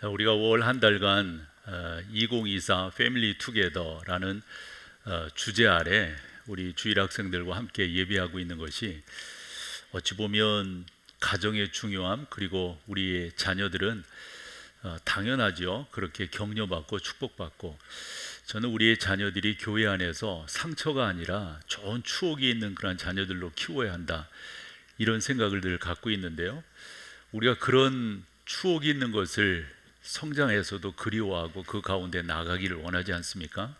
우리가 5월 한 달간 2024 패밀리 투게더라는 주제 아래 우리 주일 학생들과 함께 예배하고 있는 것이 어찌 보면 가정의 중요함, 그리고 우리의 자녀들은 당연하죠. 그렇게 격려받고 축복받고, 저는 우리의 자녀들이 교회 안에서 상처가 아니라 좋은 추억이 있는 그런 자녀들로 키워야 한다, 이런 생각을 늘 갖고 있는데요. 우리가 그런 추억이 있는 것을 성장해서도 그리워하고 그 가운데 나가기를 원하지 않습니까?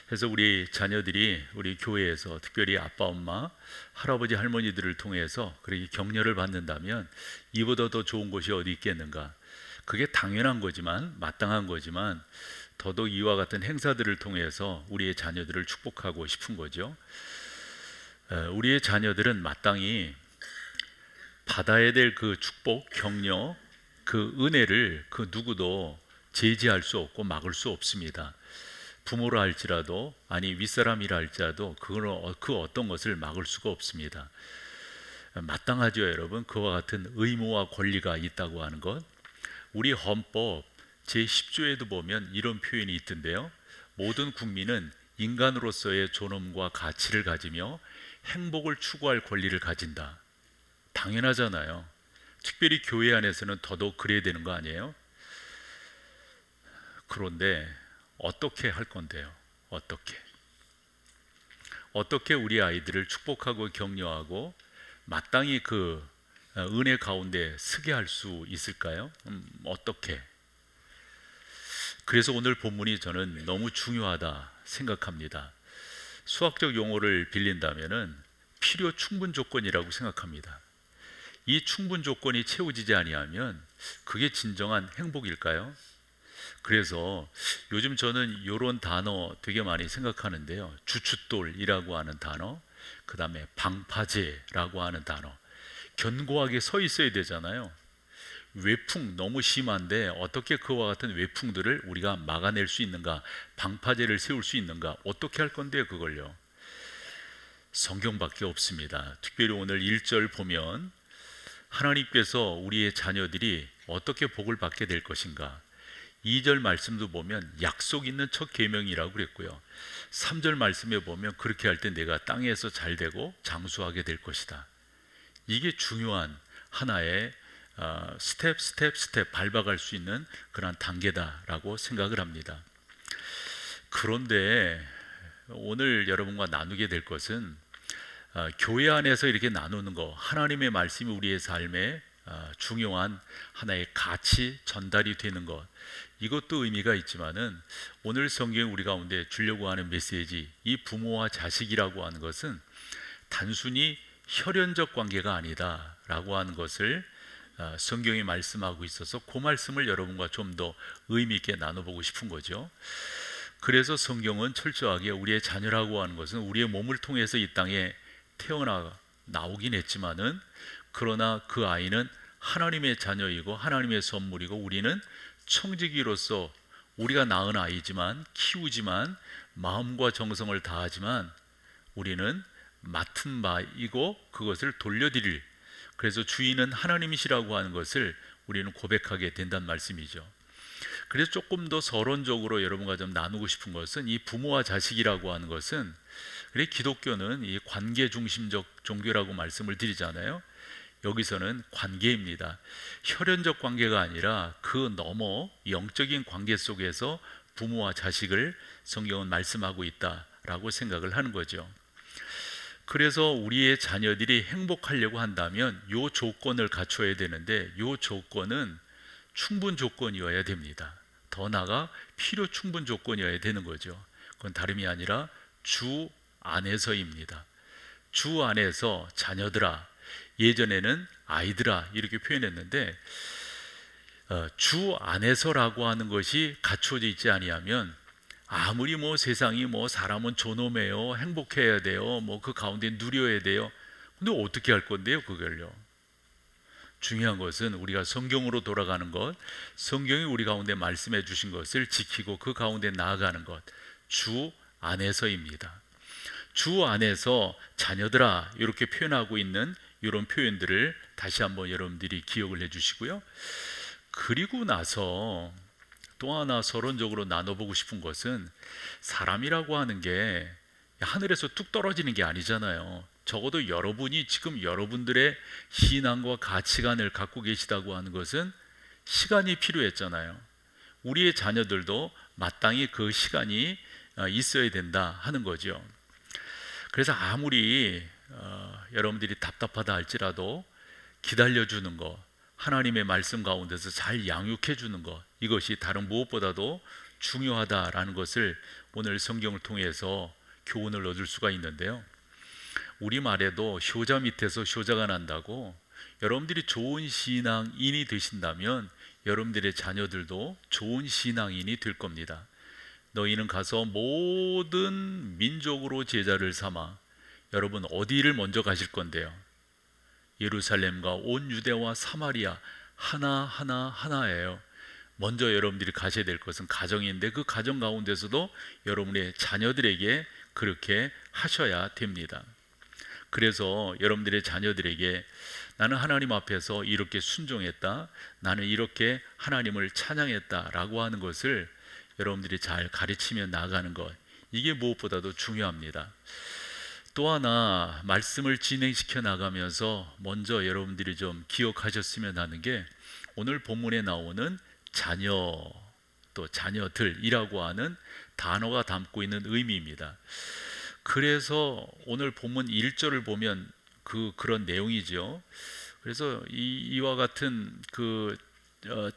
그래서 우리 자녀들이 우리 교회에서 특별히 아빠, 엄마, 할아버지, 할머니들을 통해서 그렇게 격려를 받는다면 이보다 더 좋은 곳이 어디 있겠는가? 그게 당연한 거지만, 마땅한 거지만, 더더욱 이와 같은 행사들을 통해서 우리의 자녀들을 축복하고 싶은 거죠. 우리의 자녀들은 마땅히 받아야 될 그 축복, 격려, 그 은혜를 그 누구도 제지할 수 없고 막을 수 없습니다. 부모라 할지라도, 아니 윗사람이라 할지라도 그 어떤 것을 막을 수가 없습니다. 마땅하죠, 여러분. 그와 같은 의무와 권리가 있다고 하는 것. 우리 헌법 제10조에도 보면 이런 표현이 있던데요. 모든 국민은 인간으로서의 존엄과 가치를 가지며 행복을 추구할 권리를 가진다. 당연하잖아요. 특별히 교회 안에서는 더더욱 그래야 되는 거 아니에요? 그런데 어떻게 할 건데요? 어떻게 우리 아이들을 축복하고 격려하고 마땅히 그 은혜 가운데 서게 할 수 있을까요? 어떻게? 그래서 오늘 본문이 저는 너무 중요하다 생각합니다. 수학적 용어를 빌린다면은 필요 충분 조건이라고 생각합니다. 이 충분 조건이 채워지지 아니하면 그게 진정한 행복일까요? 그래서 요즘 저는 이런 단어 되게 많이 생각하는데요. 주춧돌이라고 하는 단어, 그 다음에 방파제라고 하는 단어, 견고하게 서 있어야 되잖아요. 외풍 너무 심한데 어떻게 그와 같은 외풍들을 우리가 막아낼 수 있는가, 방파제를 세울 수 있는가, 어떻게 할 건데요, 그걸요? 성경밖에 없습니다. 특별히 오늘 1절 보면 하나님께서 우리의 자녀들이 어떻게 복을 받게 될 것인가, 2절 말씀도 보면 약속 있는 첫 계명이라고 그랬고요. 3절 말씀에 보면 그렇게 할 때 내가 땅에서 잘 되고 장수하게 될 것이다. 이게 중요한 하나의 스텝 밟아갈 수 있는 그런 단계다라고 생각을 합니다. 그런데 오늘 여러분과 나누게 될 것은 교회 안에서 이렇게 나누는 거, 하나님의 말씀이 우리의 삶에 중요한 하나의 가치 전달이 되는 것, 이것도 의미가 있지만은 오늘 성경 우리 가운데 주려고 하는 메시지, 이 부모와 자식이라고 하는 것은 단순히 혈연적 관계가 아니다 라고 하는 것을 성경이 말씀하고 있어서 그 말씀을 여러분과 좀 더 의미 있게 나눠보고 싶은 거죠. 그래서 성경은 철저하게 우리의 자녀라고 하는 것은 우리의 몸을 통해서 이 땅에 나오긴 했지만은, 그러나 그 아이는 하나님의 자녀이고 하나님의 선물이고, 우리는 청지기로서 우리가 낳은 아이지만, 키우지만, 마음과 정성을 다하지만 우리는 맡은 바이고 그것을 돌려드릴, 그래서 주인은 하나님이시라고 하는 것을 우리는 고백하게 된다는 말씀이죠. 그래서 조금 더 서론적으로 여러분과 좀 나누고 싶은 것은, 이 부모와 자식이라고 하는 것은, 그래 기독교는 이 관계 중심적 종교라고 말씀을 드리잖아요. 여기서는 관계입니다. 혈연적 관계가 아니라 그 너머 영적인 관계 속에서 부모와 자식을 성경은 말씀하고 있다라고 생각을 하는 거죠. 그래서 우리의 자녀들이 행복하려고 한다면 이 조건을 갖춰야 되는데, 이 조건은 충분 조건이어야 됩니다. 더 나아가 필요 충분 조건이어야 되는 거죠. 그건 다름이 아니라 주 안에서입니다. 주 안에서 자녀들아, 예전에는 아이들아 이렇게 표현했는데, 주 안에서라고 하는 것이 갖춰져 있지 아니하면 아무리 세상이 사람은 존엄해요, 행복해야 돼요, 그 가운데 누려야 돼요, 근데 어떻게 할 건데요, 그걸요? 중요한 것은 우리가 성경으로 돌아가는 것, 성경이 우리 가운데 말씀해 주신 것을 지키고 그 가운데 나아가는 것, 주 안에서입니다. 주 안에서 자녀들아 이렇게 표현하고 있는 이런 표현들을 다시 한번 여러분들이 기억을 해 주시고요. 그리고 나서 또 하나 서론적으로 나눠보고 싶은 것은, 사람이라고 하는 게 하늘에서 뚝 떨어지는 게 아니잖아요. 적어도 여러분이 지금 여러분들의 신앙과 가치관을 갖고 계시다고 하는 것은 시간이 필요했잖아요. 우리의 자녀들도 마땅히 그 시간이 있어야 된다 하는 거죠. 그래서 아무리 여러분들이 답답하다 할지라도 기다려주는 것, 하나님의 말씀 가운데서 잘 양육해 주는 것, 이것이 다른 무엇보다도 중요하다라는 것을 오늘 성경을 통해서 교훈을 얻을 수가 있는데요. 우리말에도 효자 밑에서 효자가 난다고, 여러분들이 좋은 신앙인이 되신다면 여러분들의 자녀들도 좋은 신앙인이 될 겁니다. 너희는 가서 모든 민족으로 제자를 삼아. 여러분 어디를 먼저 가실 건데요? 예루살렘과 온 유대와 사마리아 하나예요. 먼저 여러분들이 가셔야 될 것은 가정인데, 그 가정 가운데서도 여러분의 자녀들에게 그렇게 하셔야 됩니다. 그래서 여러분들의 자녀들에게 나는 하나님 앞에서 이렇게 순종했다, 나는 이렇게 하나님을 찬양했다 라고 하는 것을 여러분들이 잘 가르치며 나가는 것, 이게 무엇보다도 중요합니다. 또 하나 말씀을 진행시켜 나가면서 먼저 여러분들이 좀 기억하셨으면 하는 게, 오늘 본문에 나오는 자녀, 또 자녀들이라고 하는 단어가 담고 있는 의미입니다. 그래서 오늘 본문 1절을 보면 그런 내용이죠. 그래서 이와 같은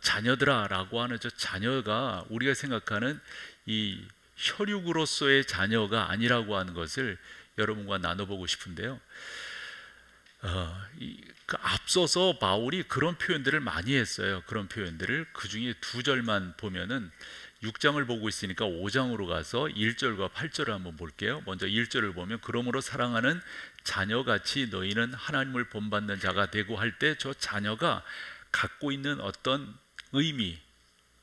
자녀들아 라고 하는 저 자녀가 우리가 생각하는 이 혈육으로서의 자녀가 아니라고 하는 것을 여러분과 나눠보고 싶은데요. 앞서서 바울이 그런 표현들을 많이 했어요. 그런 표현들을 그 중에 2절만 보면은, 6장을 보고 있으니까 5장으로 가서 1절과 8절을 한번 볼게요. 먼저 1절을 보면, 그러므로 사랑하는 자녀같이 너희는 하나님을 본받는 자가 되고 할 때, 저 자녀가 갖고 있는 어떤 의미,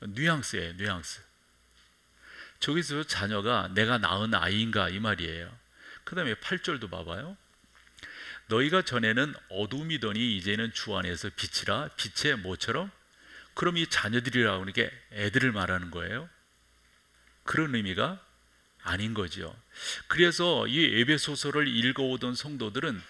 뉘앙스예요. 뉘앙스. 저기서 자녀가 내가 낳은 아이인가 이 말이에요. 그 다음에 8절도 봐봐요. 너희가 전에는 어둠이더니 이제는 주 안에서 빛이라. 빛의 뭐처럼? 그럼 이 자녀들이라고 하는 게 애들을 말하는 거예요? 그런 의미가 아닌 거죠. 그래서 이 에베소서를 읽어오던 성도들은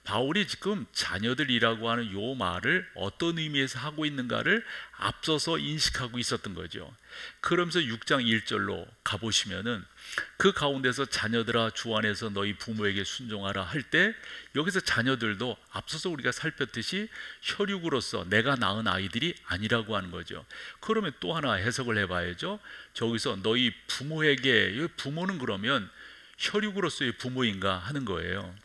바울이 지금 자녀들이라고 하는 요 말을 어떤 의미에서 하고 있는가를 앞서서 인식하고 있었던 거죠. 그러면서 6장 1절로 가보시면은, 그 가운데서 자녀들아 주 안에서 너희 부모에게 순종하라 할 때, 여기서 자녀들도 앞서서 우리가 살폈듯이 혈육으로서 내가 낳은 아이들이 아니라고 하는 거죠. 그러면 또 하나 해석을 해봐야죠. 저기서 너희 부모에게, 부모는 그러면 혈육으로서의 부모인가 하는 거예요.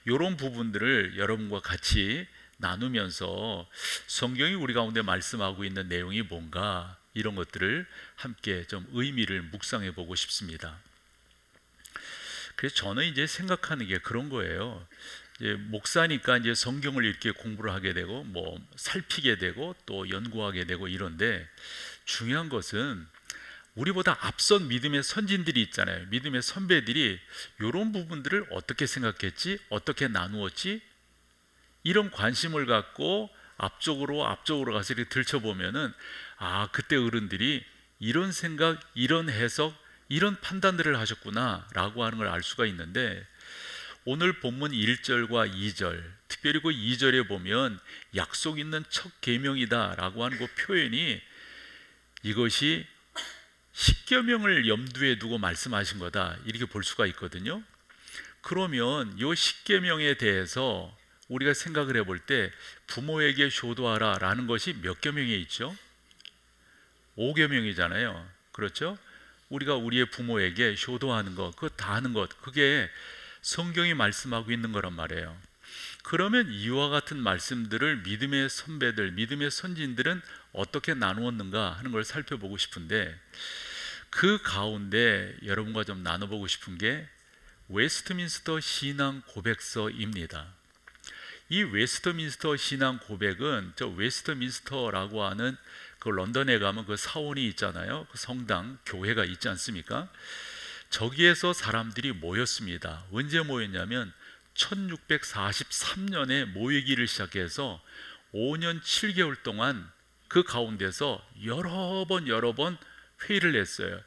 이런 부분들을 여러분과 같이 나누면서 성경이 우리 가운데 말씀하고 있는 내용이 뭔가, 이런 것들을 함께 좀 의미를 묵상해 보고 싶습니다. 그래서 저는 이제 생각하는 게 그런 거예요. 이제 목사니까 이제 성경을 이렇게 공부를 하게 되고 뭐 살피게 되고 또 연구하게 되고 이런데, 중요한 것은 우리보다 앞선 믿음의 선진들이 있잖아요. 믿음의 선배들이 이런 부분들을 어떻게 생각했지, 어떻게 나누었지, 이런 관심을 갖고 앞쪽으로 가서 이렇게 들춰보면은, 그때 어른들이 이런 생각, 이런 해석, 이런 판단들을 하셨구나 라고 하는 걸 알 수가 있는데, 오늘 본문 1절과 2절, 특별히 그 2절에 보면 약속 있는 첫 계명이다 라고 하는 그 표현이, 이것이 십계명을 염두에 두고 말씀하신 거다, 이렇게 볼 수가 있거든요. 그러면 이 십계명에 대해서 우리가 생각을 해볼 때, 부모에게 효도하라 라는 것이 몇 계명에 있죠? 5계명이잖아요. 그렇죠? 우리가 우리의 부모에게 효도하는 것, 그거 다 하는 것, 그게 성경이 말씀하고 있는 거란 말이에요. 그러면 이와 같은 말씀들을 믿음의 선배들, 믿음의 선진들은 어떻게 나누었는가 하는 걸 살펴보고 싶은데, 그 가운데 여러분과 좀 나눠보고 싶은 게 웨스트민스터 신앙 고백서입니다. 이 웨스트민스터 신앙 고백은, 저 웨스트민스터라고 하는 그 런던에 가면 그 사원이 있잖아요. 그 성당, 교회가 있지 않습니까? 저기에서 사람들이 모였습니다. 언제 모였냐면 1643년에 모이기를 시작해서 5년 7개월 동안 그 가운데서 여러 번 회의를 했어요.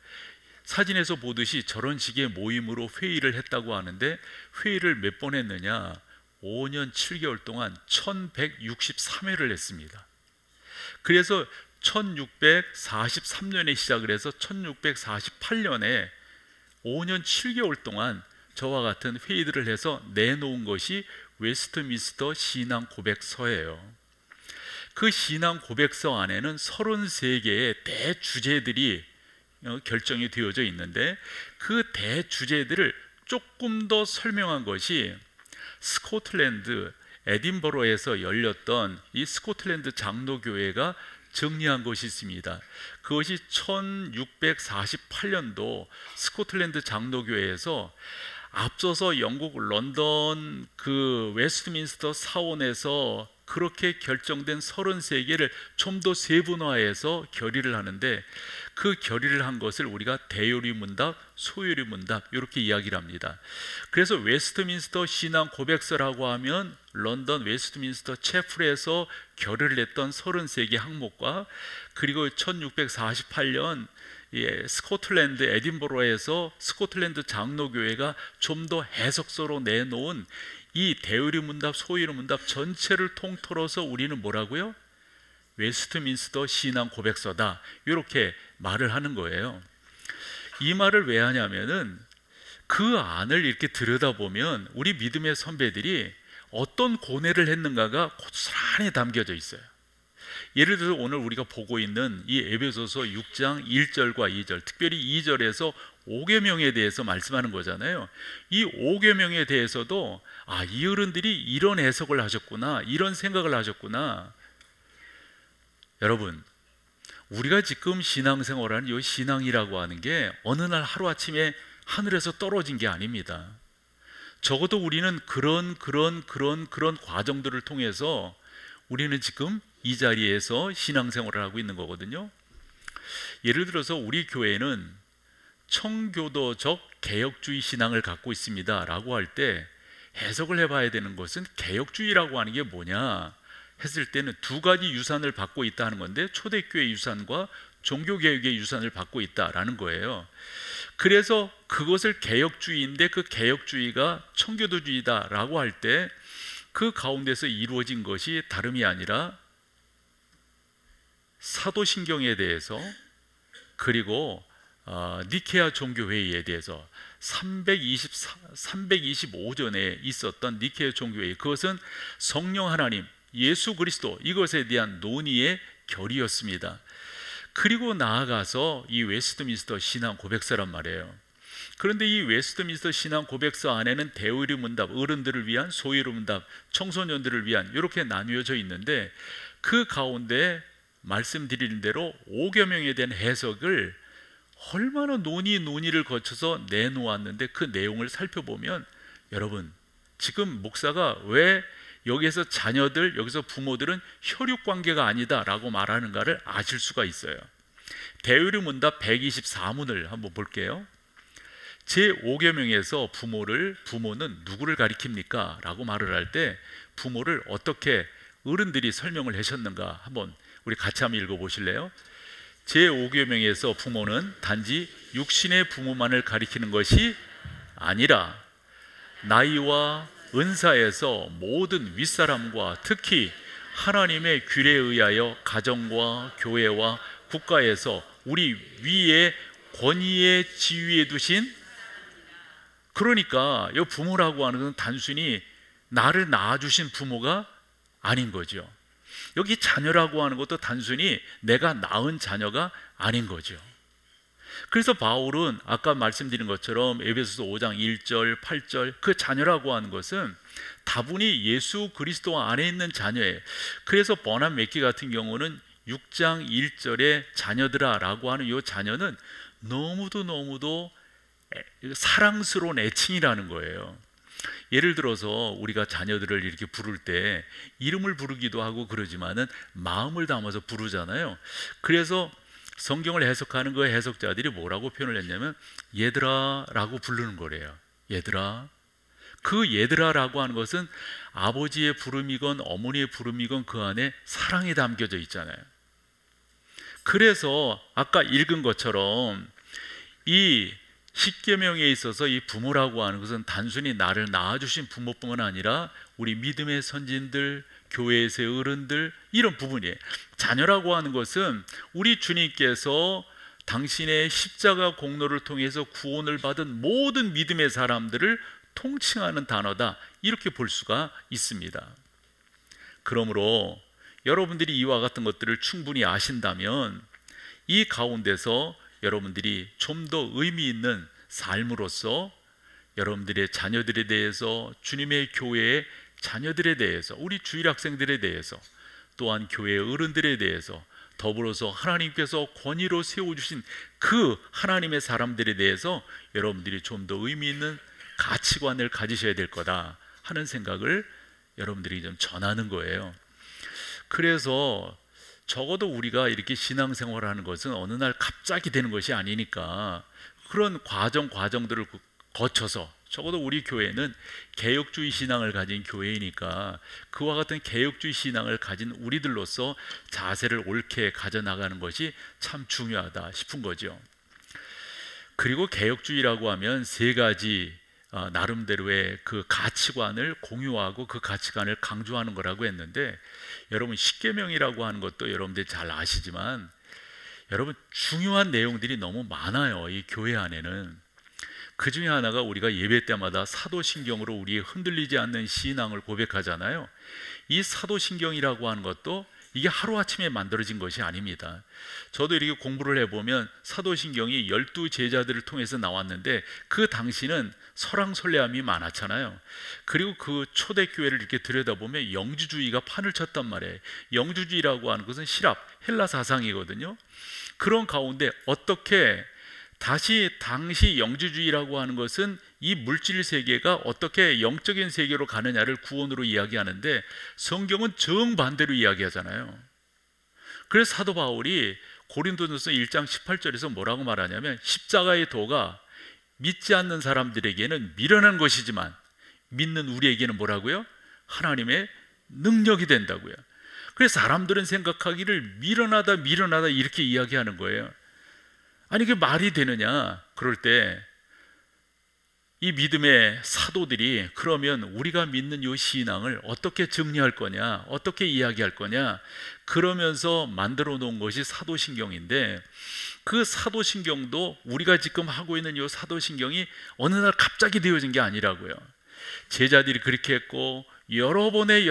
사진에서 보듯이 저런 식의 모임으로 회의를 했다고 하는데, 회의를 몇 번 했느냐? 5년 7개월 동안 1163회를 했습니다. 그래서 1643년에 시작을 해서 1648년에 5년 7개월 동안 저와 같은 회의들을 해서 내놓은 것이 웨스트민스터 신앙 고백서예요. 그 신앙 고백서 안에는 33개의 대주제들이 결정이 되어져 있는데, 그 대주제들을 조금 더 설명한 것이 스코틀랜드 에딘버러에서 열렸던 이 스코틀랜드 장로교회가 정리한 것이 있습니다. 그것이 1648년도 스코틀랜드 장로교회에서 앞서서 영국 런던 그 웨스트민스터 사원에서 그렇게 결정된 33개를 좀 더 세분화해서 결의를 하는데, 그 결의를 한 것을 우리가 대요리 문답, 소요리 문답 이렇게 이야기를 합니다. 그래서 웨스트민스터 신앙 고백서라고 하면 런던 웨스트민스터 채플에서 결의를 했던 33개 항목과, 그리고 1648년 스코틀랜드 에딘버러에서 스코틀랜드 장로교회가 좀 더 해석서로 내놓은 이 대요리 문답, 소요리 문답 전체를 통틀어서 우리는 뭐라고요? 웨스트민스터 신앙 고백서다, 이렇게 말을 하는 거예요. 이 말을 왜 하냐면은 그 안을 이렇게 들여다보면 우리 믿음의 선배들이 어떤 고뇌를 했는가가 고스란히 담겨져 있어요. 예를 들어서 오늘 우리가 보고 있는 이 에베소서 6장 1절과 2절, 특별히 2절에서 5계명에 대해서 말씀하는 거잖아요. 이 5계명에 대해서도 이 어른들이 이런 해석을 하셨구나, 이런 생각을 하셨구나. 여러분, 우리가 지금 신앙생활하는 이 신앙이라고 하는 게 어느 날 하루아침에 하늘에서 떨어진 게 아닙니다. 적어도 우리는 그런 과정들을 통해서 우리는 지금 이 자리에서 신앙생활을 하고 있는 거거든요. 예를 들어서 우리 교회는 청교도적 개혁주의 신앙을 갖고 있습니다 라고 할 때 해석을 해봐야 되는 것은 개혁주의라고 하는 게 뭐냐 했을 때는 두 가지 유산을 받고 있다는 건데, 초대교회 유산과 종교개혁의 유산을 받고 있다라는 거예요. 그래서 그것을 개혁주의인데, 그 개혁주의가 청교도주의다라고 할 때 그 가운데서 이루어진 것이 다름이 아니라 사도신경에 대해서, 그리고 니케아 종교회의에 대해서 325전에 있었던 니케아 종교회의, 그것은 성령 하나님, 예수 그리스도, 이것에 대한 논의의 결의였습니다. 그리고 나아가서 이 웨스트민스터 신앙 고백서란 말이에요. 그런데 이 웨스트민스터 신앙 고백서 안에는 대의리 문답, 어른들을 위한, 소위리 문답, 청소년들을 위한, 이렇게 나뉘어져 있는데, 그 가운데 말씀드리는 대로 5계명에 대한 해석을 얼마나 논의를 거쳐서 내놓았는데, 그 내용을 살펴보면 여러분, 지금 목사가 왜 여기에서 자녀들, 여기서 부모들은 혈육관계가 아니다라고 말하는가를 아실 수가 있어요. 대의리 문답 124문을 한번 볼게요. 제5계명에서 부모는 누구를 가리킵니까? 라고 말을 할 때 부모를 어떻게 어른들이 설명을 하셨는가 한번 우리 같이 한번 읽어보실래요? 제5계명에서 부모는 단지 육신의 부모만을 가리키는 것이 아니라 나이와 은사에서 모든 윗사람과 특히 하나님의 규례에 의하여 가정과 교회와 국가에서 우리 위에 권위의 지위에 두신, 그러니까 이 부모라고 하는 것은 단순히 나를 낳아주신 부모가 아닌 거죠. 여기 자녀라고 하는 것도 단순히 내가 낳은 자녀가 아닌 거죠. 그래서 바울은 아까 말씀드린 것처럼 에베소서 5장 1절 8절 그 자녀라고 하는 것은 다분히 예수 그리스도 안에 있는 자녀예요. 그래서 버남 맥기 같은 경우는 6장 1절에 자녀들아 라고 하는 이 자녀는 너무도 사랑스러운 애칭이라는 거예요. 예를 들어서 우리가 자녀들을 이렇게 부를 때 이름을 부르기도 하고 그러지만은 마음을 담아서 부르잖아요. 그래서 성경을 해석하는 그 해석자들이 뭐라고 표현을 했냐면 얘들아 라고 부르는 거래요. 얘들아. 그 얘들아 라고 하는 것은 아버지의 부름이건 어머니의 부름이건 그 안에 사랑이 담겨져 있잖아요. 그래서 아까 읽은 것처럼 이 십계명에 있어서 이 부모라고 하는 것은 단순히 나를 낳아주신 부모뿐만 아니라 우리 믿음의 선진들, 교회에서의 어른들, 이런 부분이에요. 자녀라고 하는 것은 우리 주님께서 당신의 십자가 공로를 통해서 구원을 받은 모든 믿음의 사람들을 통칭하는 단어다, 이렇게 볼 수가 있습니다. 그러므로 여러분들이 이와 같은 것들을 충분히 아신다면 이 가운데서 여러분들이 좀 더 의미 있는 삶으로서 여러분들의 자녀들에 대해서, 주님의 교회의 자녀들에 대해서, 우리 주일 학생들에 대해서, 또한 교회의 어른들에 대해서, 더불어서 하나님께서 권위로 세워주신 그 하나님의 사람들에 대해서 여러분들이 좀 더 의미 있는 가치관을 가지셔야 될 거다 하는 생각을 여러분들이 좀 전하는 거예요. 그래서 적어도 우리가 이렇게 신앙생활을 하는 것은 어느 날 갑자기 되는 것이 아니니까 그런 과정들을 거쳐서, 적어도 우리 교회는 개혁주의 신앙을 가진 교회이니까 그와 같은 개혁주의 신앙을 가진 우리들로서 자세를 옳게 가져나가는 것이 참 중요하다 싶은 거죠. 그리고 개혁주의라고 하면 세 가지 나름대로의 그 가치관을 공유하고 그 가치관을 강조하는 거라고 했는데, 여러분 십계명이라고 하는 것도 여러분들이 잘 아시지만 여러분 중요한 내용들이 너무 많아요. 이 교회 안에는. 그 중에 하나가 우리가 예배 때마다 사도신경으로 우리의 흔들리지 않는 신앙을 고백하잖아요. 이 사도신경이라고 하는 것도 이게 하루아침에 만들어진 것이 아닙니다. 저도 이렇게 공부를 해보면 사도신경이 12제자들을 통해서 나왔는데 그 당시는 설왕설래함이 많았잖아요. 그리고 그 초대교회를 이렇게 들여다보면 영주주의가 판을 쳤단 말이에요. 영주주의라고 하는 것은 시랍, 헬라 사상이거든요. 그런 가운데 어떻게 다시 당시 영주주의라고 하는 것은 이 물질 세계가 어떻게 영적인 세계로 가느냐를 구원으로 이야기하는데 성경은 정반대로 이야기하잖아요. 그래서 사도 바울이 고린도전서 1장 18절에서 뭐라고 말하냐면 십자가의 도가 믿지 않는 사람들에게는 미련한 것이지만 믿는 우리에게는 뭐라고요? 하나님의 능력이 된다고요. 그래서 사람들은 생각하기를 미련하다 이렇게 이야기하는 거예요. 아니 그게 말이 되느냐? 그럴 때 이 믿음의 사도들이 그러면 우리가 믿는 이 신앙을 어떻게 정리할 거냐, 어떻게 이야기할 거냐, 그러면서 만들어 놓은 것이 사도신경인데, 그 사도신경도 우리가 지금 하고 있는 이 사도신경이 어느 날 갑자기 되어진 게 아니라고요. 제자들이 그렇게 했고 여러 번의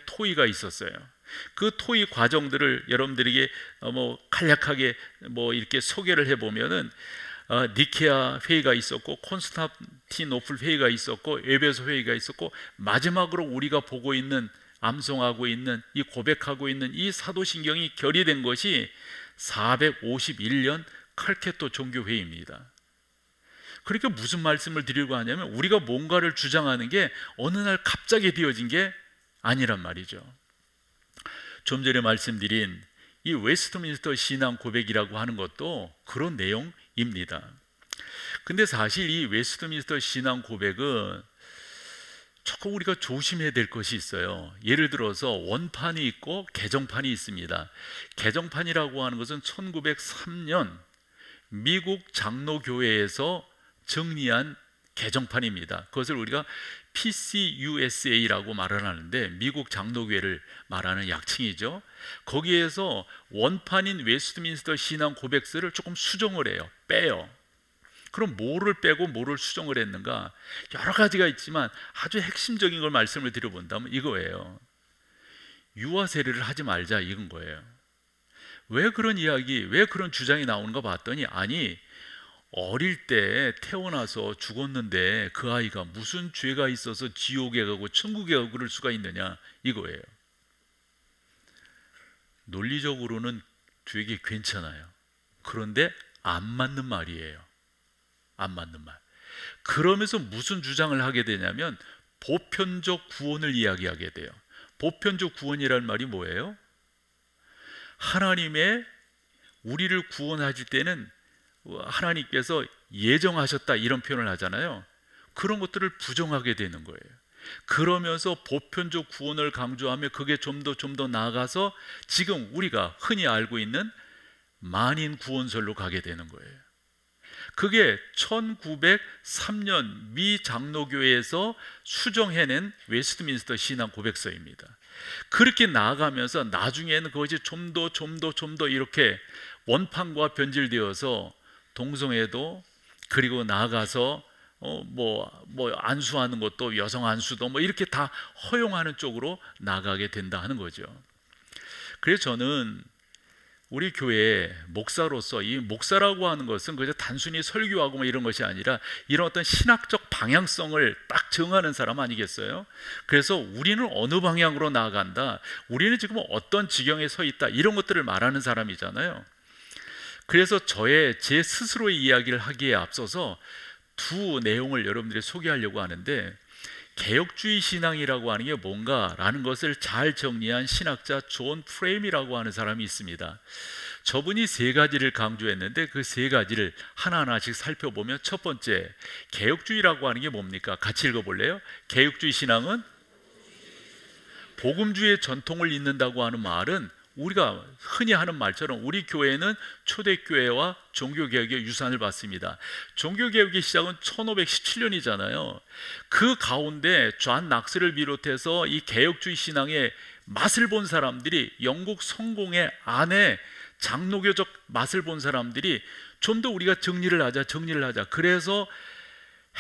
토의가 있었어요. 그 토의 과정들을 여러분들에게 간략하게 이렇게 소개를 해보면은 니케아 회의가 있었고, 콘스탄티노플 회의가 있었고, 에베소 회의가 있었고, 마지막으로 우리가 보고 있는, 암송하고 있는, 이 고백하고 있는 이 사도신경이 결의된 것이 451년 칼케토 종교회의입니다. 그러니까 무슨 말씀을 드리려고 하냐면 우리가 뭔가를 주장하는 게 어느 날 갑자기 되어진 게 아니란 말이죠. 좀 전에 말씀드린 이 웨스트민스터 신앙 고백이라고 하는 것도 그런 내용입니다. 근데 사실 이 웨스트민스터 신앙 고백은 조금 우리가 조심해야 될 것이 있어요. 예를 들어서 원판이 있고 개정판이 있습니다. 개정판이라고 하는 것은 1903년 미국 장로교회에서 정리한 개정판입니다. 그것을 우리가 PCUSA라고 말을 하는데 미국 장로교회를 말하는 약칭이죠. 거기에서 원판인 웨스트민스터 신앙 고백서를 조금 수정을 해요. 빼요. 그럼 뭐를 빼고 뭐를 수정을 했는가? 여러 가지가 있지만 아주 핵심적인 걸 말씀을 드려본다면 이거예요. 유아 세례를 하지 말자, 이건 거예요. 왜 그런 이야기, 왜 그런 주장이 나오는가 봤더니, 아니 어릴 때 태어나서 죽었는데 그 아이가 무슨 죄가 있어서 지옥에 가고 천국에 가고 그럴 수가 있느냐, 이거예요. 논리적으로는 되게 괜찮아요. 그런데 안 맞는 말이에요. 안 맞는 말. 그러면서 무슨 주장을 하게 되냐면 보편적 구원을 이야기하게 돼요. 보편적 구원이라는 말이 뭐예요? 하나님의 우리를 구원하실 때는 하나님께서 예정하셨다, 이런 표현을 하잖아요. 그런 것들을 부정하게 되는 거예요. 그러면서 보편적 구원을 강조하며 그게 좀 더 나아가서 지금 우리가 흔히 알고 있는 만인 구원설로 가게 되는 거예요. 그게 1903년 미 장로교회에서 수정해낸 웨스트민스터 신앙 고백서입니다. 그렇게 나아가면서 나중에는 그것이 좀 더 이렇게 원판과 변질되어서 동성애도, 그리고 나아가서 안수하는 것도, 여성 안수도 이렇게 다 허용하는 쪽으로 나가게 된다 하는 거죠. 그래서 저는 우리 교회 목사로서, 이 목사라고 하는 것은 그저 단순히 설교하고 이런 것이 아니라 이런 어떤 신학적 방향성을 딱 정하는 사람 아니겠어요? 그래서 우리는 어느 방향으로 나아간다, 우리는 지금 어떤 지경에 서 있다, 이런 것들을 말하는 사람이잖아요. 그래서 제 스스로의 이야기를 하기에 앞서서 두 내용을 여러분들이 소개하려고 하는데, 개혁주의 신앙이라고 하는 게 뭔가라는 것을 잘 정리한 신학자 존 프레임이라고 하는 사람이 있습니다. 저분이 세 가지를 강조했는데 그 세 가지를 하나하나씩 살펴보면, 첫 번째, 개혁주의라고 하는 게 뭡니까? 같이 읽어볼래요? 개혁주의 신앙은 복음주의 전통을 잇는다고 하는 말은, 우리가 흔히 하는 말처럼 우리 교회는 초대교회와 종교개혁의 유산을 받습니다. 종교개혁의 시작은 1517년이잖아요. 그 가운데 존 낙스를 비롯해서 이 개혁주의 신앙의 맛을 본 사람들이, 영국 성공의 안에 장로교적 맛을 본 사람들이 좀 더 우리가 정리를 하자. 그래서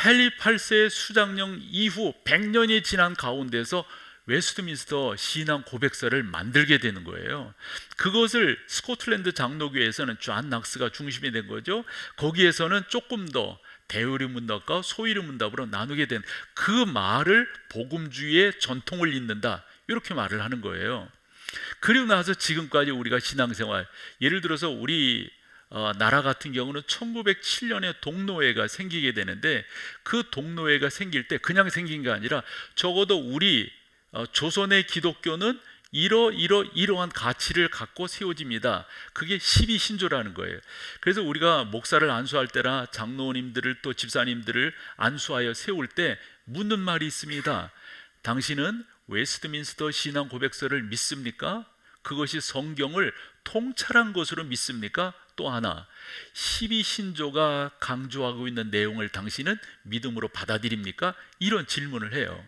헨리 8세의 수장령 이후 100년이 지난 가운데서 웨스트민스터 신앙 고백서를 만들게 되는 거예요. 그것을 스코틀랜드 장로교회에서는 존 낙스가 중심이 된 거죠. 거기에서는 조금 더 대의류 문답과 소위류 문답으로 나누게 된 그 말을 복음주의의 전통을 잇는다, 이렇게 말을 하는 거예요. 그리고 나서 지금까지 우리가 신앙생활, 예를 들어서 우리 나라 같은 경우는 1907년에 동노회가 생기게 되는데, 그 동노회가 생길 때 그냥 생긴 게 아니라 적어도 우리 조선의 기독교는 이러한 가치를 갖고 세워집니다. 그게 12신조라는 거예요. 그래서 우리가 목사를 안수할 때나 장로님들을, 또 집사님들을 안수하여 세울 때 묻는 말이 있습니다. 당신은 웨스트민스터 신앙 고백서를 믿습니까? 그것이 성경을 통찰한 것으로 믿습니까? 또 하나, 12신조가 강조하고 있는 내용을 당신은 믿음으로 받아들입니까? 이런 질문을 해요.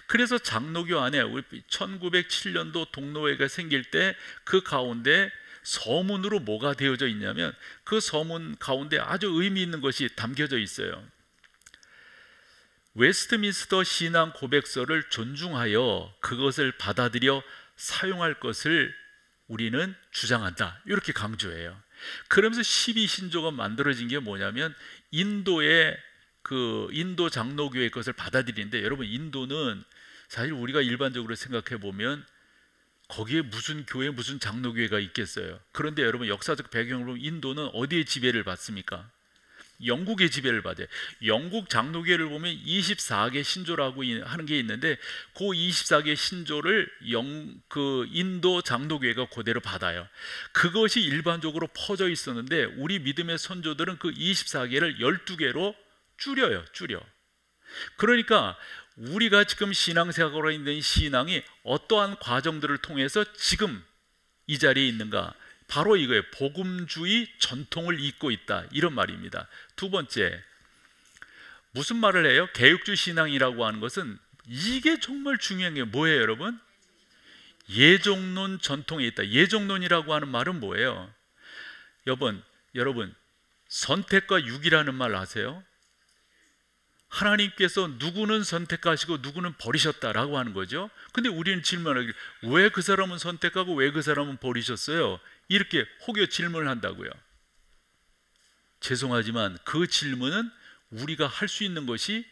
그래서 장로교 안에 1907년도 동노회가 생길 때 그 가운데 서문으로 뭐가 되어져 있냐면, 그 서문 가운데 아주 의미 있는 것이 담겨져 있어요. 웨스트민스터 신앙 고백서를 존중하여 그것을 받아들여 사용할 것을 우리는 주장한다, 이렇게 강조해요. 그러면서 12신조가 만들어진 게 뭐냐면, 인도의 인도 장로교의 것을 받아들이는데, 여러분, 인도는 사실 우리가 일반적으로 생각해 보면 거기에 무슨 교회, 무슨 장로교회가 있겠어요. 그런데 여러분, 역사적 배경을 보면 인도는 어디의 지배를 받습니까? 영국의 지배를 받아요. 영국 장로교회를 보면 24개 신조라고 하는 게 있는데, 그 24개 신조를 인도 장로교회가 그대로 받아요. 그것이 일반적으로 퍼져 있었는데, 우리 믿음의 선조들은 그 24개를 12개로 줄여. 그러니까 우리가 지금 신앙생활로 있는 신앙이 어떠한 과정들을 통해서 지금 이 자리에 있는가, 바로 이거예요. 복음주의 전통을 잇고 있다, 이런 말입니다. 두 번째, 무슨 말을 해요? 개혁주의 신앙이라고 하는 것은, 이게 정말 중요한 게 뭐예요, 여러분? 예종론 전통에 있다. 예종론이라고 하는 말은 뭐예요? 여러분, 선택과 육이라는 말 아세요? 하나님께서 누구는 선택하시고 누구는 버리셨다라고 하는 거죠. 근데 우리는 질문하기, 왜 그 사람은 선택하고 왜 그 사람은 버리셨어요? 이렇게 혹여 질문을 한다고요. 죄송하지만 그 질문은 우리가 할 수 있는 것이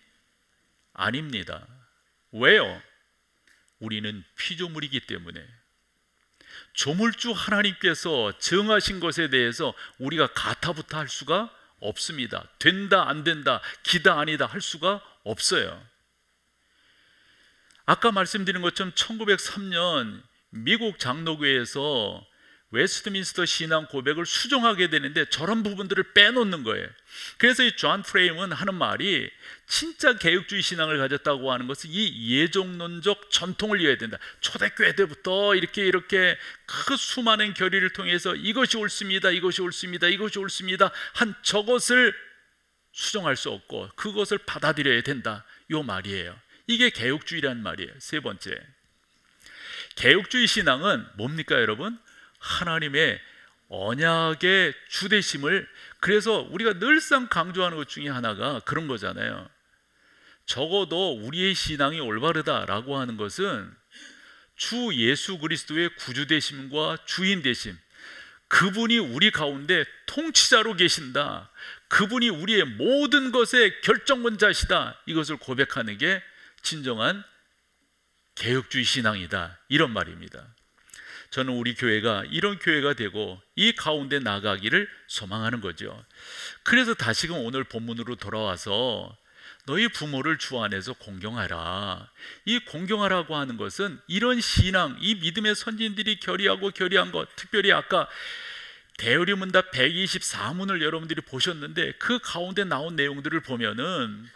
아닙니다. 왜요? 우리는 피조물이기 때문에. 조물주 하나님께서 정하신 것에 대해서 우리가 가타부타 할 수가 없습니다. 된다 안 된다, 기다 아니다 할 수가 없어요. 아까 말씀드린 것처럼 1903년 미국 장로교회에서 웨스트민스터 신앙 고백을 수정하게 되는데 저런 부분들을 빼놓는 거예요. 그래서 이 존 프레임은 하는 말이 진짜 개혁주의 신앙을 가졌다고 하는 것은 이 예정론적 전통을 이어야 된다. 초대교회 때부터 이렇게 그 수많은 결의를 통해서 이것이 옳습니다, 이것이 옳습니다, 이것이 옳습니다 한 저것을 수정할 수 없고 그것을 받아들여야 된다, 요 말이에요. 이게 개혁주의라는 말이에요. 세 번째, 개혁주의 신앙은 뭡니까 여러분? 하나님의 언약의 주되심을, 그래서 우리가 늘상 강조하는 것 중에 하나가 그런 거잖아요. 적어도 우리의 신앙이 올바르다라고 하는 것은 주 예수 그리스도의 구주되심과 주인되심, 그분이 우리 가운데 통치자로 계신다, 그분이 우리의 모든 것의 결정권자시다, 이것을 고백하는 게 진정한 개혁주의 신앙이다, 이런 말입니다. 저는 우리 교회가 이런 교회가 되고 이 가운데 나가기를 소망하는 거죠. 그래서 다시금 오늘 본문으로 돌아와서 너희 부모를 주 안에서 공경하라. 이 공경하라고 하는 것은 이런 신앙, 이 믿음의 선진들이 결의한 것, 특별히 아까 대의문답 124문을 여러분들이 보셨는데 그 가운데 나온 내용들을 보면은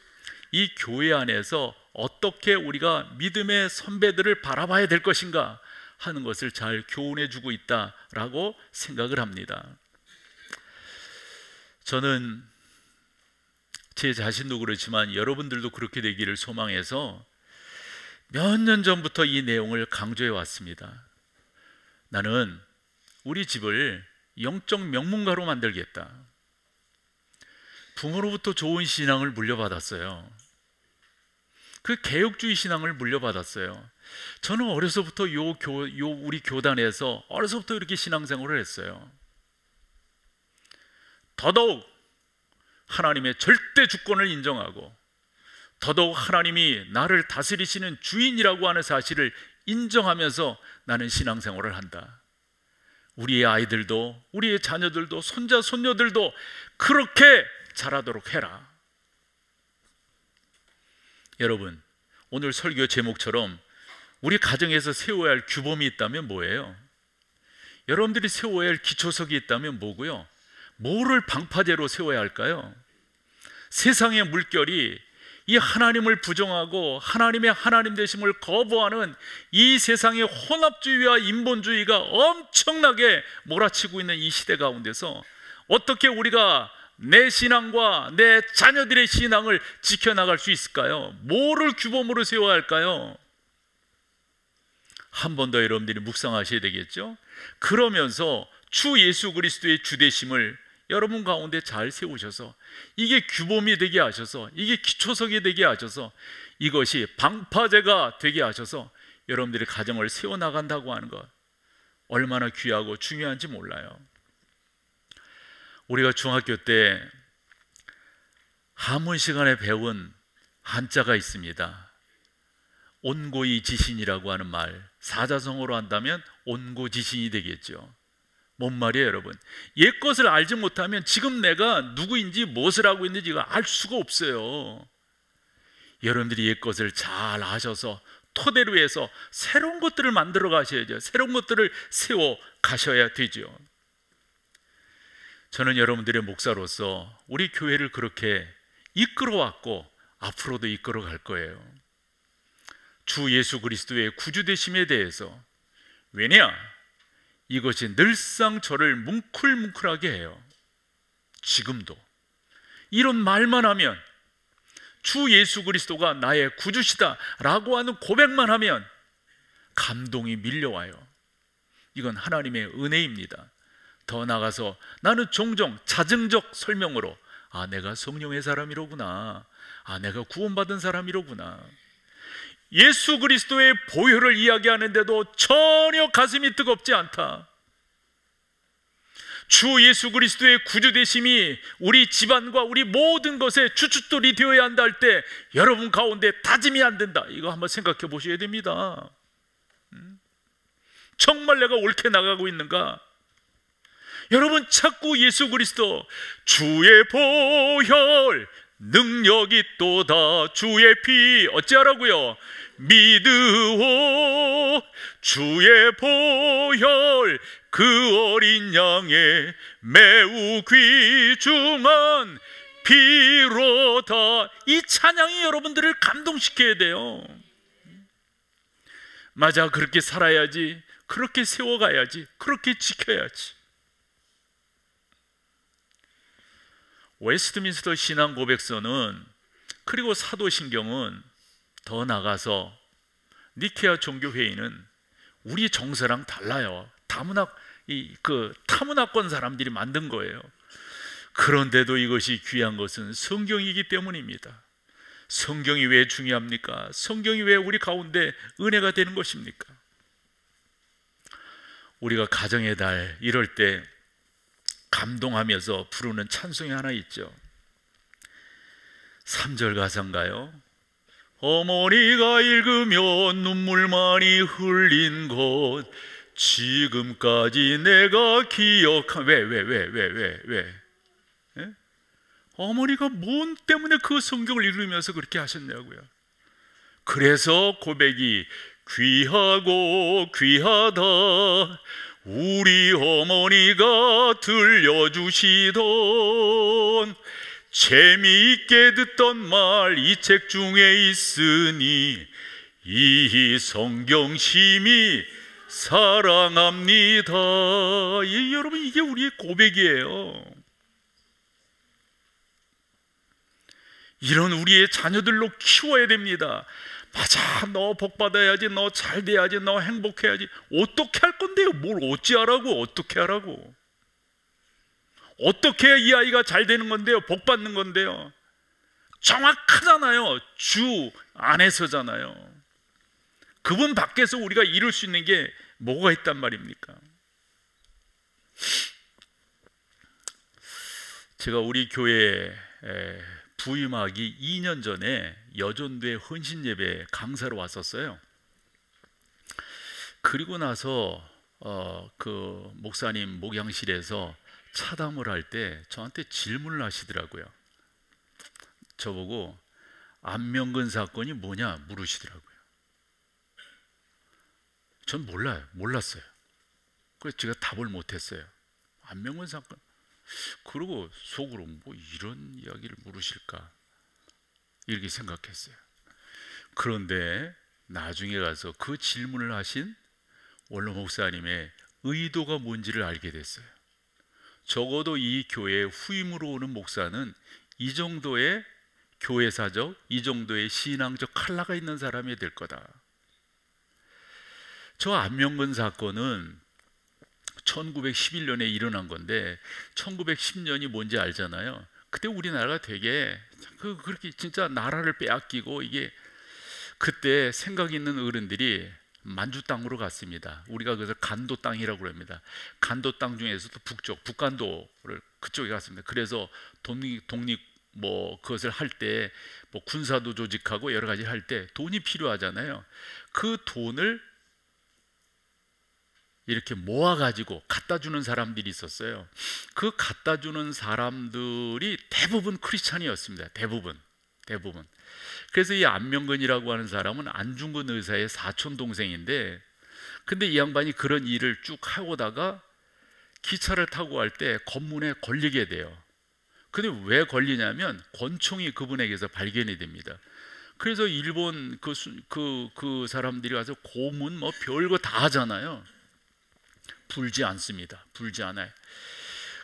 이 교회 안에서 어떻게 우리가 믿음의 선배들을 바라봐야 될 것인가 하는 것을 잘 교훈해 주고 있다라고 생각을 합니다. 저는 제 자신도 그렇지만 여러분들도 그렇게 되기를 소망해서 몇 년 전부터 이 내용을 강조해 왔습니다. 나는 우리 집을 영적 명문가로 만들겠다. 부모로부터 좋은 신앙을 물려받았어요. 그 개혁주의 신앙을 물려받았어요. 저는 어려서부터 우리 교단에서 어려서부터 이렇게 신앙생활을 했어요. 더더욱 하나님의 절대 주권을 인정하고 더더욱 하나님이 나를 다스리시는 주인이라고 하는 사실을 인정하면서 나는 신앙생활을 한다. 우리의 아이들도 우리의 자녀들도 손자 손녀들도 그렇게 자라도록 해라. 여러분, 오늘 설교 제목처럼 우리 가정에서 세워야 할 규범이 있다면 뭐예요? 여러분들이 세워야 할 기초석이 있다면 뭐고요? 뭐를 방파제로 세워야 할까요? 세상의 물결이 이 하나님을 부정하고 하나님의 하나님 되심을 거부하는 이 세상의 혼합주의와 인본주의가 엄청나게 몰아치고 있는 이 시대 가운데서 어떻게 우리가 내 신앙과 내 자녀들의 신앙을 지켜나갈 수 있을까요? 뭐를 규범으로 세워야 할까요? 한 번 더 여러분들이 묵상하셔야 되겠죠? 그러면서 주 예수 그리스도의 주되심을 여러분 가운데 잘 세우셔서 이게 규범이 되게 하셔서 이게 기초석이 되게 하셔서 이것이 방파제가 되게 하셔서 여러분들의 가정을 세워나간다고 하는 것, 얼마나 귀하고 중요한지 몰라요. 우리가 중학교 때 한문 시간에 배운 한자가 있습니다. 온고이 지신이라고 하는 말, 사자성어로 한다면 온고지신이 되겠죠. 뭔 말이에요 여러분? 옛 것을 알지 못하면 지금 내가 누구인지 무엇을 하고 있는지가 알 수가 없어요. 여러분들이 옛 것을 잘 아셔서 토대로 해서 새로운 것들을 만들어 가셔야죠. 새로운 것들을 세워 가셔야 되죠. 저는 여러분들의 목사로서 우리 교회를 그렇게 이끌어왔고 앞으로도 이끌어 갈 거예요. 주 예수 그리스도의 구주되심에 대해서, 왜냐? 이것이 늘상 저를 뭉클뭉클하게 해요. 지금도 이런 말만 하면, 주 예수 그리스도가 나의 구주시다 라고 하는 고백만 하면 감동이 밀려와요. 이건 하나님의 은혜입니다. 더 나아가서 나는 종종 자증적 설명으로 내가 성령의 사람이로구나, 내가 구원받은 사람이로구나, 예수 그리스도의 보혈을 이야기하는데도 전혀 가슴이 뜨겁지 않다. 주 예수 그리스도의 구주되심이 우리 집안과 우리 모든 것에 주춧돌이 되어야 한다 할 때 여러분 가운데 다짐이 안 된다. 이거 한번 생각해 보셔야 됩니다. 정말 내가 옳게 나가고 있는가? 여러분, 자꾸 예수 그리스도 주의 보혈 능력이 또다, 주의 피 어찌하라고요? 믿으오. 주의 보혈 그 어린 양의 매우 귀중한 피로다. 이 찬양이 여러분들을 감동시켜야 돼요. 맞아, 그렇게 살아야지, 그렇게 세워가야지, 그렇게 지켜야지. 웨스트민스터 신앙 고백서는, 그리고 사도신경은 더 나가서 니케아 종교회의는 우리 정서랑 달라요. 타문화권 사람들이 만든 거예요. 그런데도 이것이 귀한 것은 성경이기 때문입니다. 성경이 왜 중요합니까? 성경이 왜 우리 가운데 은혜가 되는 것입니까? 우리가 가정의 달 이럴 때 감동하면서 부르는 찬송이 하나 있죠. 3절 가사인가요? 어머니가 읽으면 눈물 많이 흘린 것 지금까지 내가 기억한. 왜? 예? 어머니가 뭔 때문에 그 성경을 읽으면서 그렇게 하셨냐고요. 그래서 고백이 귀하고 귀하다, 우리 어머니가 들려주시던 재미있게 듣던 말 이 책 중에 있으니 이 성경 심히 사랑합니다. 여러분, 이게 우리의 고백이에요. 이런 우리의 자녀들로 키워야 됩니다. 맞아, 너 복받아야지, 너 잘 돼야지, 너 행복해야지. 어떻게 할 건데요? 뭘 어찌하라고, 어떻게 하라고. 어떻게 해야 이 아이가 잘 되는 건데요? 복 받는 건데요? 정확하잖아요. 주 안에서잖아요. 그분 밖에서 우리가 이룰 수 있는 게 뭐가 있단 말입니까? 제가 우리 교회에 부임하기 2년 전에 여전도의 헌신예배 강사로 왔었어요. 그리고 나서 그 목사님 목양실에서 차담을 할 때 저한테 질문을 하시더라고요. 저보고 안명근 사건이 뭐냐 물으시더라고요. 전 몰랐어요. 그래서 제가 답을 못했어요. 안명근 사건. 그리고 속으로 뭐 이런 이야기를 물으실까 이렇게 생각했어요. 그런데 나중에 가서 그 질문을 하신 원로 목사님의 의도가 뭔지를 알게 됐어요. 적어도 이 교회에 후임으로 오는 목사는 이 정도의 교회사적, 이 정도의 신앙적 칼라가 있는 사람이 될 거다. 저 안명근 사건은 1911년에 일어난 건데 1910년이 뭔지 알잖아요. 그때 우리나라가 되게 그렇게 진짜 나라를 빼앗기고, 이게 그때 생각 있는 어른들이 만주 땅으로 갔습니다. 우리가 그래서 간도 땅이라고 합니다. 간도 땅 중에서도 북간도를 그쪽에 갔습니다. 그래서 독립 그것을 할 때 군사도 조직하고 여러 가지 할 때 돈이 필요하잖아요. 그 돈을 이렇게 모아가지고 갖다 주는 사람들이 있었어요. 그 갖다 주는 사람들이 대부분 크리스찬이었습니다. 대부분. 그래서 이 안명근이라고 하는 사람은 안중근 의사의 사촌 동생인데, 근데 이 양반이 그런 일을 쭉 하고다가 기차를 타고 갈 때 검문에 걸리게 돼요. 근데 왜 걸리냐면 권총이 그분에게서 발견이 됩니다. 그래서 일본 그 사람들이 와서 고문 별거 다 하잖아요. 불지 않습니다. 불지 않아요.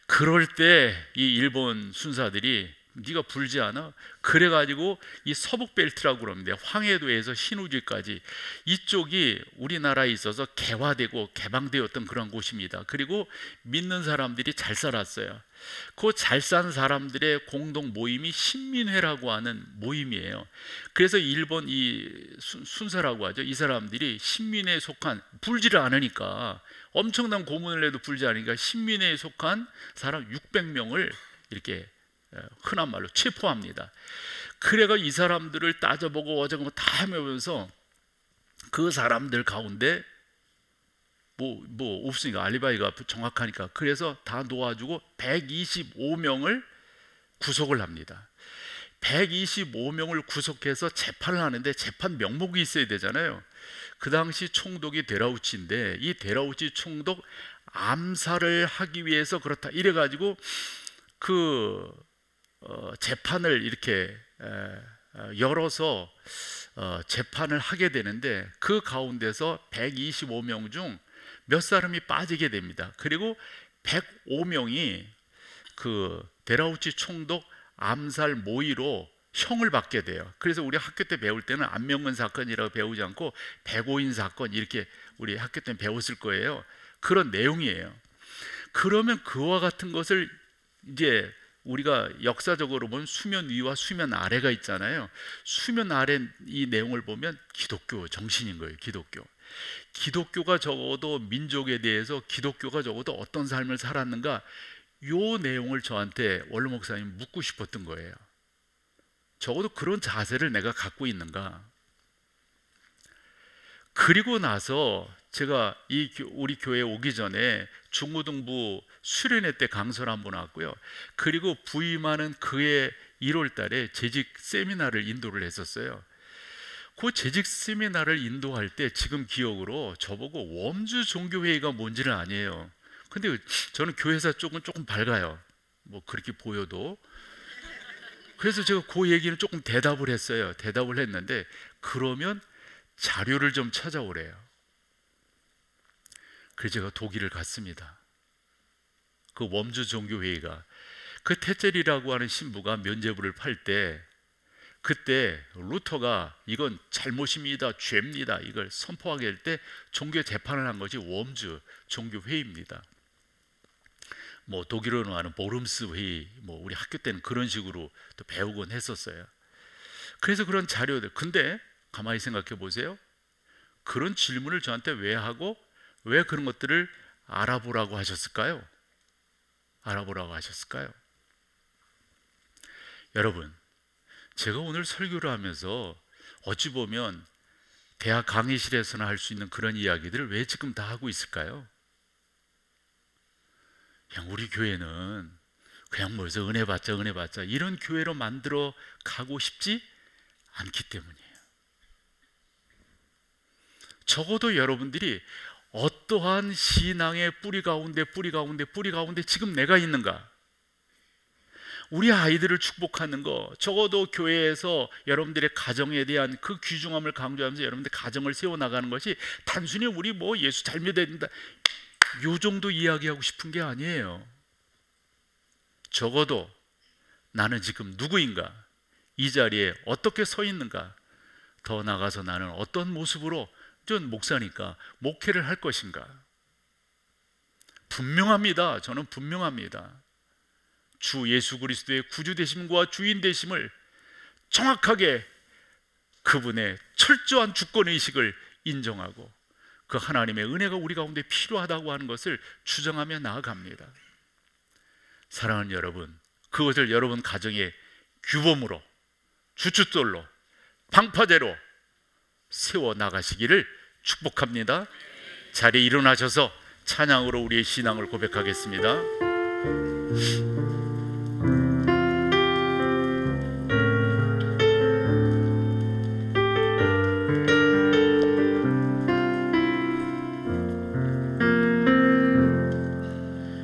그럴 때 이 일본 순사들이 네가 불지 않아? 그래가지고 이 서북 벨트라고 그럽니다. 황해도에서 신우지까지 이쪽이 우리나라에 있어서 개화되고 개방되었던 그런 곳입니다. 그리고 믿는 사람들이 잘 살았어요. 그 잘 산 사람들의 공동 모임이 신민회라고 하는 모임이에요. 그래서 일본 이 순사라고 하죠. 이 사람들이 신민회에 속한, 불지를 않으니까, 엄청난 고문을 해도 불지 않으니까 신민회에 속한 사람 600명을 이렇게 흔한 말로 체포합니다. 그래가 이 사람들을 따져보고 어쩌고 다 헤매면서 그 사람들 가운데 없으니까, 알리바이가 정확하니까, 그래서 다 놓아주고 125명을 구속을 합니다. 125명을 구속해서 재판을 하는데 재판 명목이 있어야 되잖아요. 그 당시 총독이 데라우치인데, 이 데라우치 총독 암살을 하기 위해서 그렇다 이래가지고 그 재판을 이렇게 열어서 재판을 하게 되는데, 그 가운데서 125명 중 몇 사람이 빠지게 됩니다. 그리고 105명이 그 데라우치 총독 암살 모의로 형을 받게 돼요. 그래서 우리 학교 때 배울 때는 안명근 사건이라고 배우지 않고 백오인 사건 이렇게 우리 학교 때 배웠을 거예요. 그런 내용이에요. 그러면 그와 같은 것을 이제 우리가 역사적으로 보면 수면 위와 수면 아래가 있잖아요. 수면 아래 이 내용을 보면 기독교 정신인 거예요. 기독교가 적어도 민족에 대해서 기독교가 적어도 어떤 삶을 살았는가, 요 내용을 저한테 원로 목사님 묻고 싶었던 거예요. 적어도 그런 자세를 내가 갖고 있는가. 그리고 나서 제가 우리 교회에 오기 전에 중고등부 수련회 때 강설 한번 왔고요. 그리고 부임하는 그해 1월 달에 재직 세미나를 인도를 했었어요. 그 재직 세미나를 인도할 때 지금 기억으로 저보고 웜주 종교회의가 뭔지를 아니에요. 근데 저는 교회사 쪽은 조금 밝아요. 뭐 그렇게 보여도. 그래서 제가 그 얘기는 조금 대답을 했어요. 대답을 했는데, 그러면 자료를 좀 찾아오래요. 그래서 제가 독일을 갔습니다. 그 웜주 종교회의가, 그 테젤이라고 하는 신부가 면죄부를 팔 때, 그때 루터가 이건 잘못입니다, 죄입니다, 이걸 선포하게 할 때 종교 재판을 한 것이 웜주 종교회의입니다. 뭐 독일어로 하는 보름스 회의, 뭐 우리 학교 때는 그런 식으로 또 배우곤 했었어요. 그래서 그런 자료들, 근데 가만히 생각해 보세요. 그런 질문을 저한테 왜 하고 왜 그런 것들을 알아보라고 하셨을까요? 여러분, 제가 오늘 설교를 하면서 어찌 보면 대학 강의실에서나 할 수 있는 그런 이야기들을 왜 지금 다 하고 있을까요? 그냥 우리 교회는 그냥 뭐해서 은혜 받자 이런 교회로 만들어 가고 싶지 않기 때문이에요. 적어도 여러분들이 어떠한 신앙의 뿌리 가운데 지금 내가 있는가, 우리 아이들을 축복하는 거, 적어도 교회에서 여러분들의 가정에 대한 그 귀중함을 강조하면서 여러분들 가정을 세워나가는 것이 단순히 우리 뭐 예수 잘 믿어야 된다 요 정도 이야기하고 싶은 게 아니에요. 적어도 나는 지금 누구인가, 이 자리에 어떻게 서 있는가, 더 나아가서 나는 어떤 모습으로, 전 목사니까 목회를 할 것인가. 분명합니다. 저는 분명합니다. 주 예수 그리스도의 구주 되심과 주인 되심을 정확하게, 그분의 철저한 주권의식을 인정하고 그 하나님의 은혜가 우리 가운데 필요하다고 하는 것을 주장하며 나아갑니다. 사랑하는 여러분, 그것을 여러분 가정의 규범으로, 주춧돌로, 방파제로 세워나가시기를 축복합니다. 자리에 일어나셔서 찬양으로 우리의 신앙을 고백하겠습니다.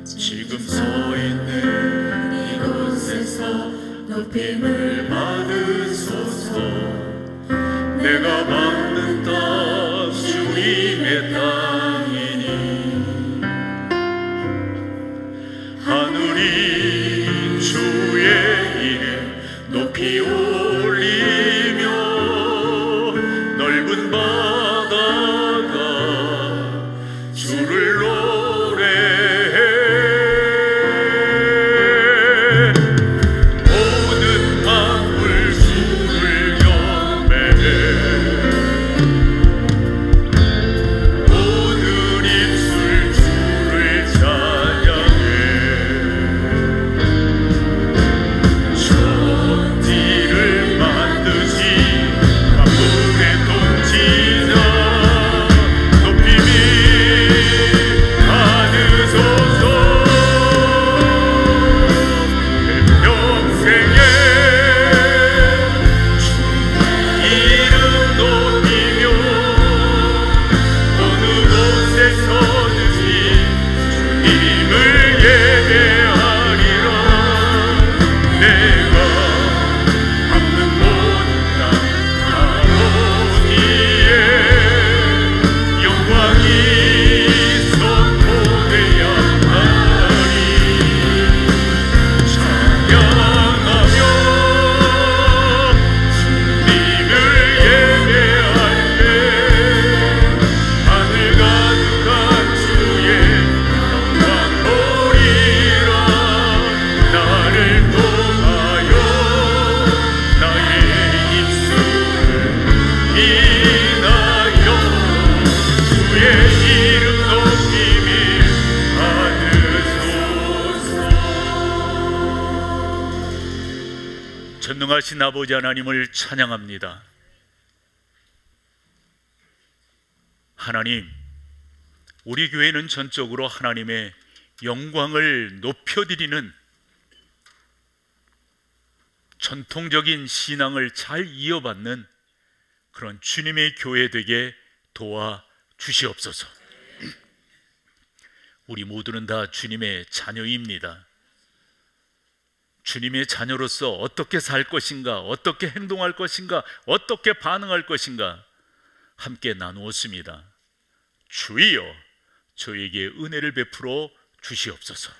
지금 서 있는 이곳에서 높임을 받으소서. 내가 받는 땅 주님의 땅이니 하늘이 주의 이름 높이 올리며 넓은 바다가 주를 노래해. 모든 만물 주 전능하신 아버지 하나님을 찬양합니다. 하나님, 우리 교회는 전적으로 하나님의 영광을 높여드리는 전통적인 신앙을 잘 이어받는 그런 주님의 교회 되게 도와 주시옵소서. 우리 모두는 다 주님의 자녀입니다. 주님의 자녀로서 어떻게 살 것인가, 어떻게 행동할 것인가, 어떻게 반응할 것인가 함께 나누었습니다. 주여, 저에게 은혜를 베풀어 주시옵소서.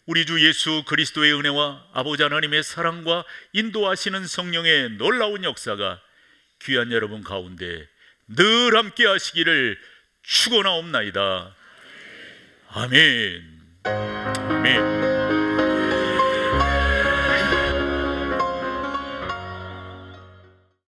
우리 주 예수 그리스도의 은혜와 아버지 하나님의 사랑과 인도하시는 성령의 놀라운 역사가 귀한 여러분 가운데 늘 함께 하시기를 축원하옵나이다. 아멘. 아멘.